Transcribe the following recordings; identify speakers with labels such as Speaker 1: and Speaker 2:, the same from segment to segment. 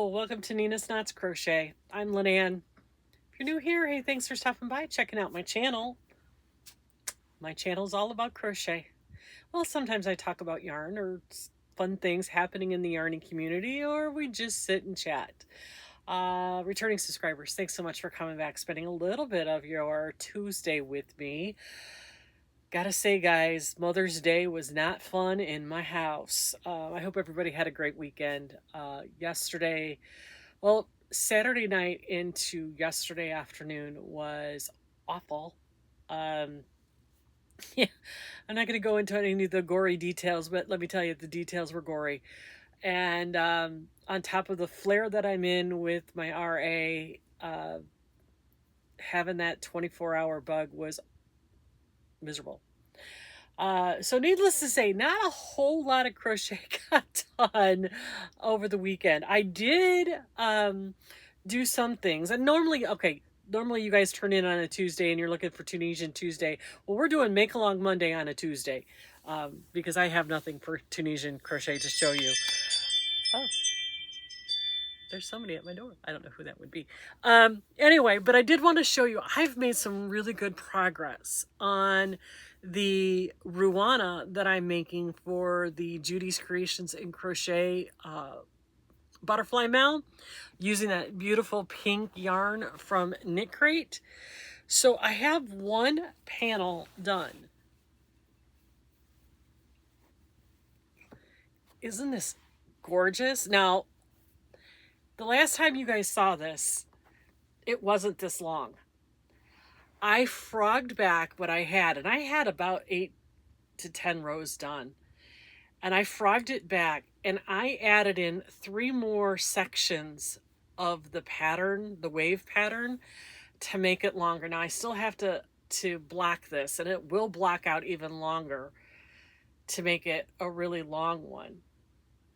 Speaker 1: Hello, welcome to Nina's Knots Crochet. I'm Lynanne. If you're new here, hey, thanks for stopping by, checking out my channel. My channel is all about crochet. Well, sometimes I talk about yarn or fun things happening in the yarning community, or we just sit and chat. Returning subscribers, thanks so much for coming back, spending a little bit of your Tuesday with me. Gotta say, guys, Mother's Day was not fun in my house. I hope everybody had a great weekend. Saturday night into yesterday afternoon was awful. Yeah, I'm not going to go into any of the gory details, but let me tell you, the details were gory. And on top of the flare that I'm in with my RA, having that 24-hour bug was miserable. So needless to say, not a whole lot of crochet got done over the weekend. I did do some things, and normally you guys turn in on a Tuesday and you're looking for Tunisian Tuesday. Well, we're doing Make Along Monday on a Tuesday because I have nothing for Tunisian crochet to show you. Oh, there's somebody at my door. I don't know who that would be. Anyway, but I did want to show you, I've made some really good progress on the Ruana that I'm making for the Judy's Creations in Crochet butterfly mail, using that beautiful pink yarn from Knit Crate. So I have one panel done. Isn't this gorgeous? Now, the last time you guys saw this, it wasn't this long. I frogged back what I had, and I had about 8 to 10 rows done. And I frogged it back, and I added in 3 more sections of the pattern, the wave pattern, to make it longer. Now I still have to block this, and it will block out even longer to make it a really long one.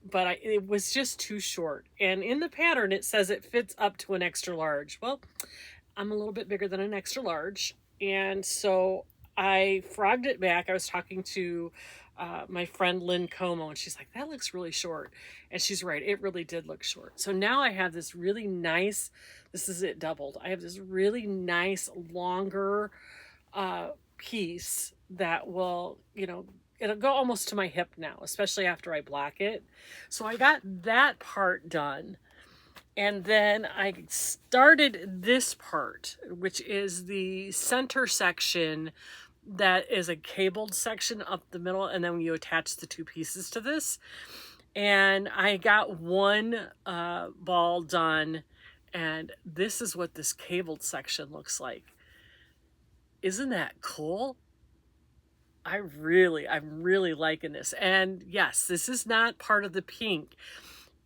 Speaker 1: But it was just too short. And in the pattern, it says it fits up to an extra large. Well, I'm a little bit bigger than an extra large. And so I frogged it back. I was talking to my friend Lynn Como, and she's like, that looks really short. And she's right. It really did look short. So now I have this really nice, this is it doubled. I have this really nice longer piece that will, it'll go almost to my hip now, especially after I black it. So I got that part done. And then I started this part, which is the center section that is a cabled section up the middle. And then you attach the 2 pieces to this. And I got one ball done. And this is what this cabled section looks like. Isn't that cool? I'm really liking this. And yes, this is not part of the pink.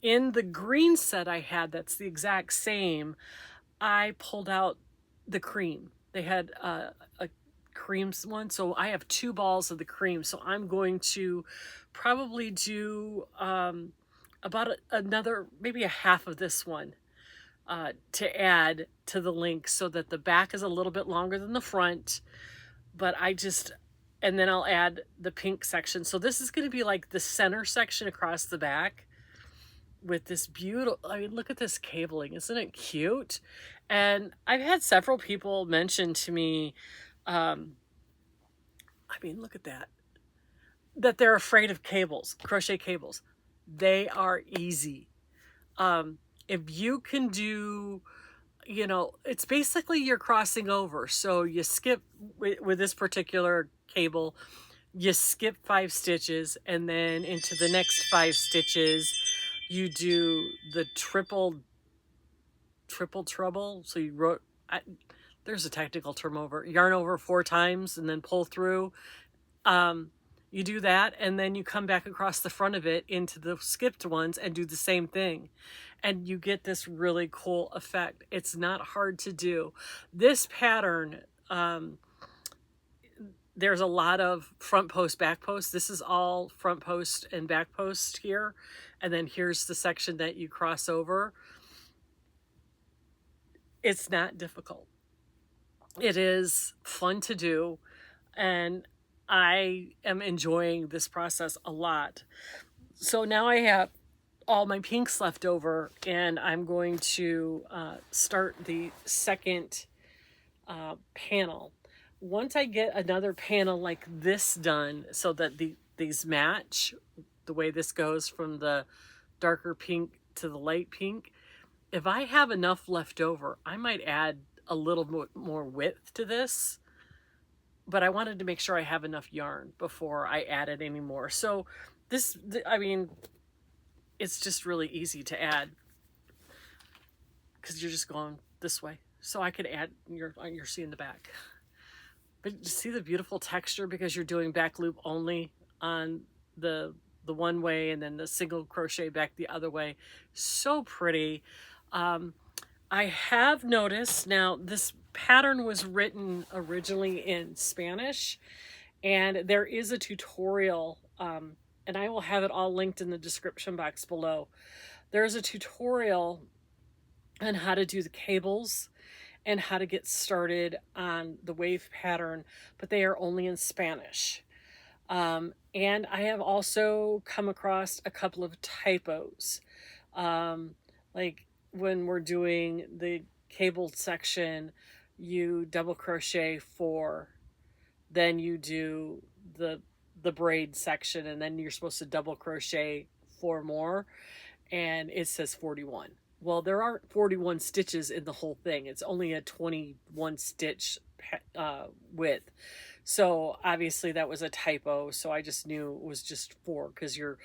Speaker 1: In the green set I had, that's the exact same, I pulled out the cream. They had a cream one, so I have 2 balls of the cream. So I'm going to probably do about another, maybe a half of this one to add to the link so that the back is a little bit longer than the front. But and then I'll add the pink section. So this is going to be like the center section across the back with this beautiful, look at this cabling. Isn't it cute? And I've had several people mention to me, look at that they're afraid of cables, crochet cables. They are easy. If you can do, it's basically you're crossing over. So you skip with this particular cable, you skip 5 stitches, and then into the next 5 stitches, you do the triple trouble. So you wrote, there's a technical term yarn over 4 times and then pull through. You do that, and then you come back across the front of it into the skipped ones and do the same thing. And you get this really cool effect. It's not hard to do. This pattern, there's a lot of front post, back post. This is all front post and back post here. And then here's the section that you cross over. It's not difficult. It is fun to do. And I am enjoying this process a lot. So now I have all my pinks left over, and I'm going to start the second panel. Once I get another panel like this done so that these match the way this goes from the darker pink to the light pink, if I have enough left over, I might add a little more width to this, but I wanted to make sure I have enough yarn before I added any more. So this, I mean, it's just really easy to add because you're just going this way. So I could add, you're seeing the back. But you see the beautiful texture because you're doing back loop only on the one way and then the single crochet back the other way. So pretty. I have noticed now this pattern was written originally in Spanish, and there is a tutorial, and I will have it all linked in the description box below. There's a tutorial on how to do the cables and how to get started on the wave pattern, but they are only in Spanish. And I have also come across a couple of typos. Like when we're doing the cable section, you double crochet 4, then you do the braid section, and then you're supposed to double crochet 4 more, and it says 41. Well, there aren't 41 stitches in the whole thing. It's only a 21 stitch width. So obviously that was a typo. So I just knew it was just 4 because you're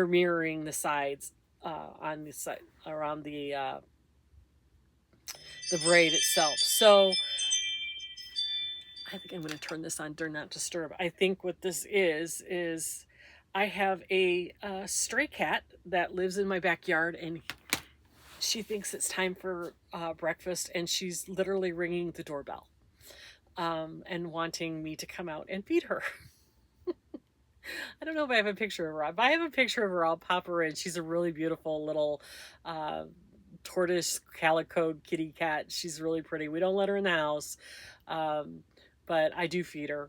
Speaker 1: mirroring the sides on the side around the braid itself. So I think I'm going to turn this on Do Not Disturb. I think what this is I have a stray cat that lives in my backyard, and she thinks it's time for breakfast, and she's literally ringing the doorbell and wanting me to come out and feed her. I don't know if I have a picture of her. If I have a picture of her, I'll pop her in. She's a really beautiful little tortoise calico kitty cat. She's really pretty. We don't let her in the house, but I do feed her.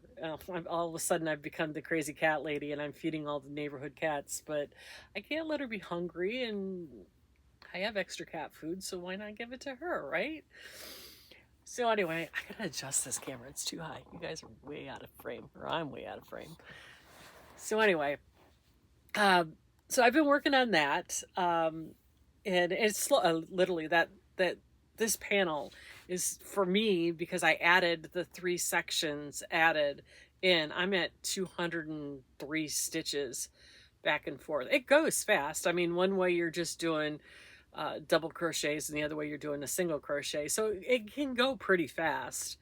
Speaker 1: All of a sudden, I've become the crazy cat lady, and I'm feeding all the neighborhood cats, but I can't let her be hungry, and I have extra cat food, so why not give it to her, right? So anyway, I gotta adjust this camera. It's too high. You guys are way out of frame, or I'm way out of frame. So anyway, so I've been working on that, and it's literally that this panel is for me because I added the 3 sections added in. I'm at 203 stitches back and forth. It goes fast. I mean, one way you're just doing double crochets and the other way you're doing a single crochet, so it can go pretty fast.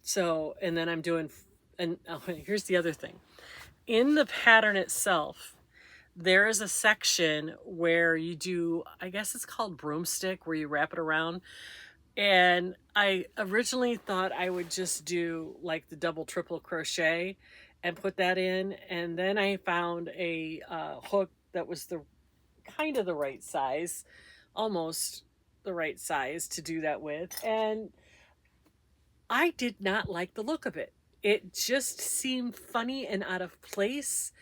Speaker 1: So, and then I'm doing, and here's the other thing. In the pattern itself, there is a section where you do, I guess it's called broomstick, where you wrap it around. And I originally thought I would just do like the double triple crochet and put that in, and then I found a hook that was the kind of the right size, almost the right size to do that with, and I did not like the look of it. It just seemed funny and out of place,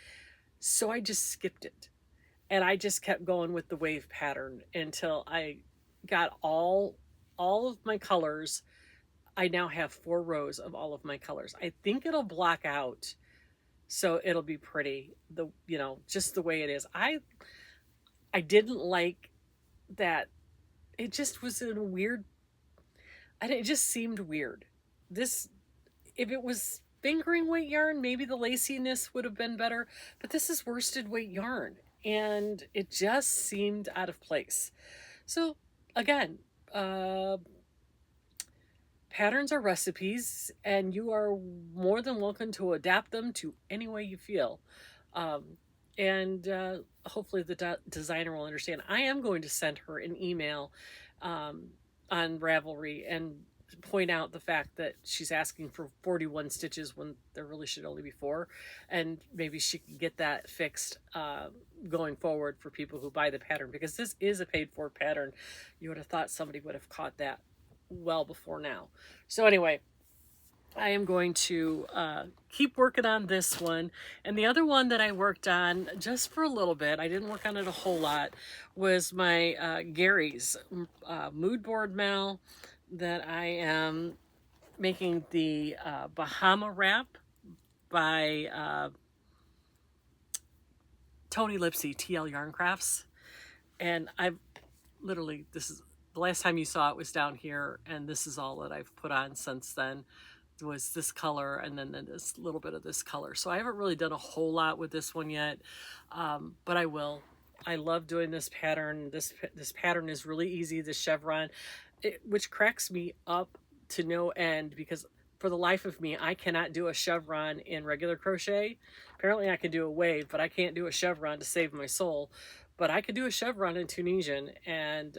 Speaker 1: so I just skipped it, and I just kept going with the wave pattern until I got all of my colors. I now have 4 rows of all of my colors. I think it'll block out, so it'll be pretty, just the way it is. I didn't like that. It just was in a weird, it just seemed weird. This, if it was fingering weight yarn, maybe the laciness would have been better, but this is worsted weight yarn, and it just seemed out of place. So again, patterns are recipes, and you are more than welcome to adapt them to any way you feel. And hopefully the designer will understand. I am going to send her an email on Ravelry and point out the fact that she's asking for 41 stitches when there really should only be 4, and maybe she can get that fixed going forward for people who buy the pattern, because this is a paid for pattern. You would have thought somebody would have caught that well before now. So anyway, I am going to keep working on this one. And the other one that I worked on just for a little bit, I didn't work on it a whole lot, was my Gary's mood board mal that I am making the Bahama Wrap by Toni Lipsey, TL Yarn Crafts. And I've literally, this is the last time you saw it was down here, and this is all that I've put on since then. Was this color and then this little bit of this color. So I haven't really done a whole lot with this one yet, but I will. I love doing this pattern. This pattern is really easy, the chevron, which cracks me up to no end, because for the life of me, I cannot do a chevron in regular crochet. Apparently I can do a wave, but I can't do a chevron to save my soul. But I could do a chevron in Tunisian, and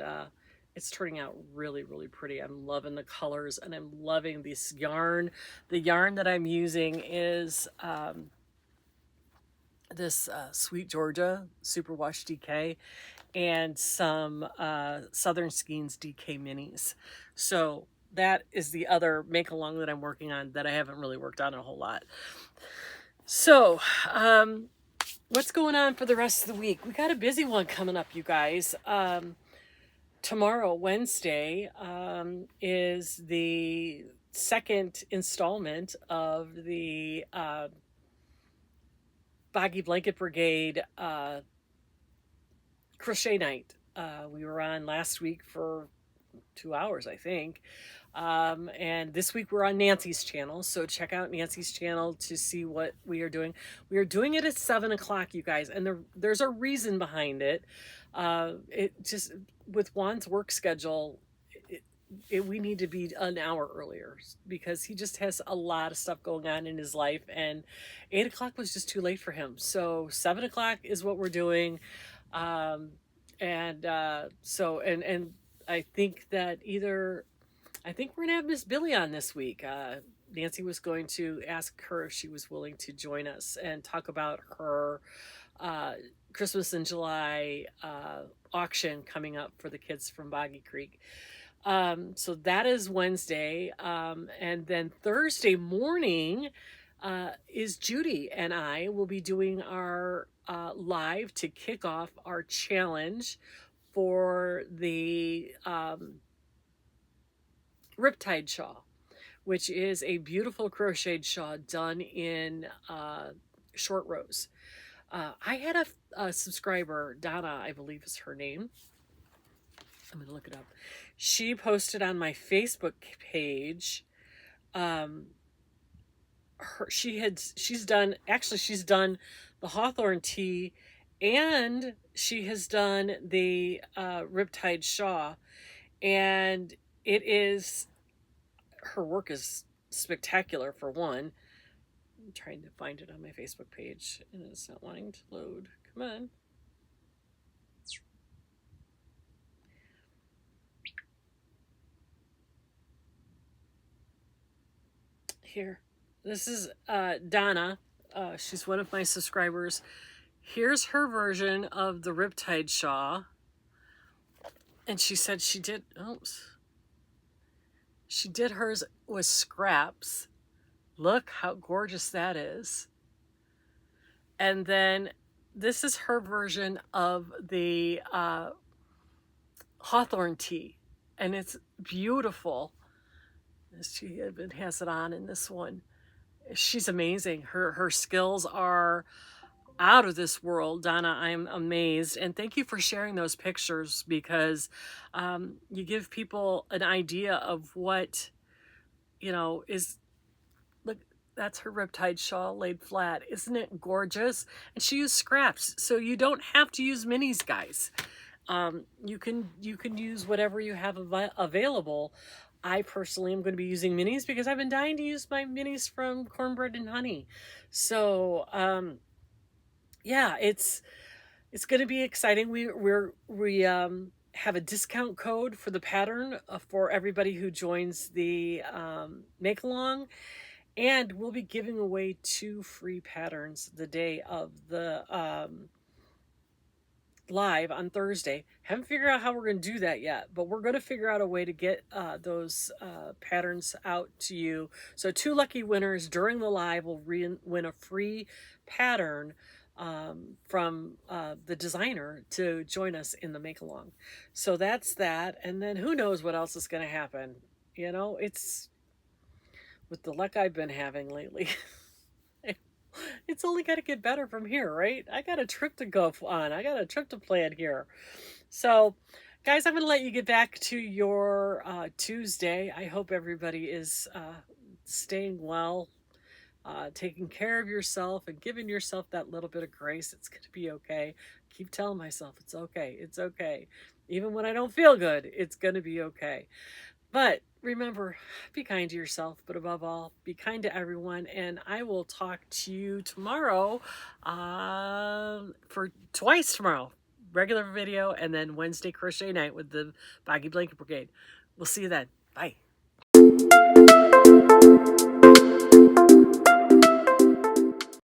Speaker 1: it's turning out really, really pretty. I'm loving the colors, and I'm loving this yarn. The yarn that I'm using is this Sweet Georgia Superwash DK and some Southern Skeins DK minis. So that is the other make-along that I'm working on that I haven't really worked on a whole lot. So what's going on for the rest of the week? We got a busy one coming up, you guys. Tomorrow, Wednesday, is the second installment of the BOGGY Blanket Brigade crochet night. We were on last week for 2 hours, I think. And this week we're on Nancy's channel, so check out Nancy's channel to see what we are doing. We are doing it at 7 o'clock, you guys, and there's a reason behind it. It just, with Juan's work schedule, we need to be an hour earlier because he just has a lot of stuff going on in his life, and 8 o'clock was just too late for him. So 7 o'clock is what we're doing. So I think that I think we're gonna have Miss Billy on this week. Nancy was going to ask her if she was willing to join us and talk about her Christmas in July auction coming up for the kids from Boggy Creek. So that is Wednesday. And then Thursday morning is Judy and I will be doing our live to kick off our challenge for the Riptide shawl, which is a beautiful crocheted shawl done in short rows. I had a subscriber, Donna, I believe is her name. I'm gonna look it up. She posted on my Facebook page. She's done the Hawthorne tee, and she has done the Riptide shawl, and it is, her work is spectacular. For one, I'm trying to find it on my Facebook page and it's not wanting to load. Come on. Here, this is Donna. She's one of my subscribers. Here's her version of the Riptide shawl, and she said she did hers with scraps. Look how gorgeous that is. And then this is her version of the Hawthorne tee, and it's beautiful. She even has it on in this one. She's amazing. Her skills are out of this world. Donna, I'm amazed. And thank you for sharing those pictures, because you give people an idea of what, is. Look, that's her Riptide shawl laid flat. Isn't it gorgeous? And she used scraps, so you don't have to use minis, guys. You can use whatever you have available. I personally am going to be using minis because I've been dying to use my minis from Cornbread and Honey. So yeah, it's going to be exciting. We have a discount code for the pattern for everybody who joins the make along, and we'll be giving away 2 free patterns the day of the live on Thursday. Haven't figured out how we're going to do that yet, but we're going to figure out a way to get those patterns out to you. So 2 lucky winners during the live will win a free pattern from the designer to join us in the make along. So that's that. And then who knows what else is going to happen. You know, it's with the luck I've been having lately. It's only got to get better from here, right? I got a trip to go on. I got a trip to plan here. So, guys, I'm going to let you get back to your Tuesday. I hope everybody is staying well, taking care of yourself, and giving yourself that little bit of grace. It's going to be okay. Keep telling myself it's okay. It's okay. Even when I don't feel good, it's going to be okay. But remember, be kind to yourself, but above all, be kind to everyone. And I will talk to you tomorrow for twice tomorrow. Regular video and then Wednesday crochet night with the BOGGY Blanket Brigade. We'll see you then. Bye.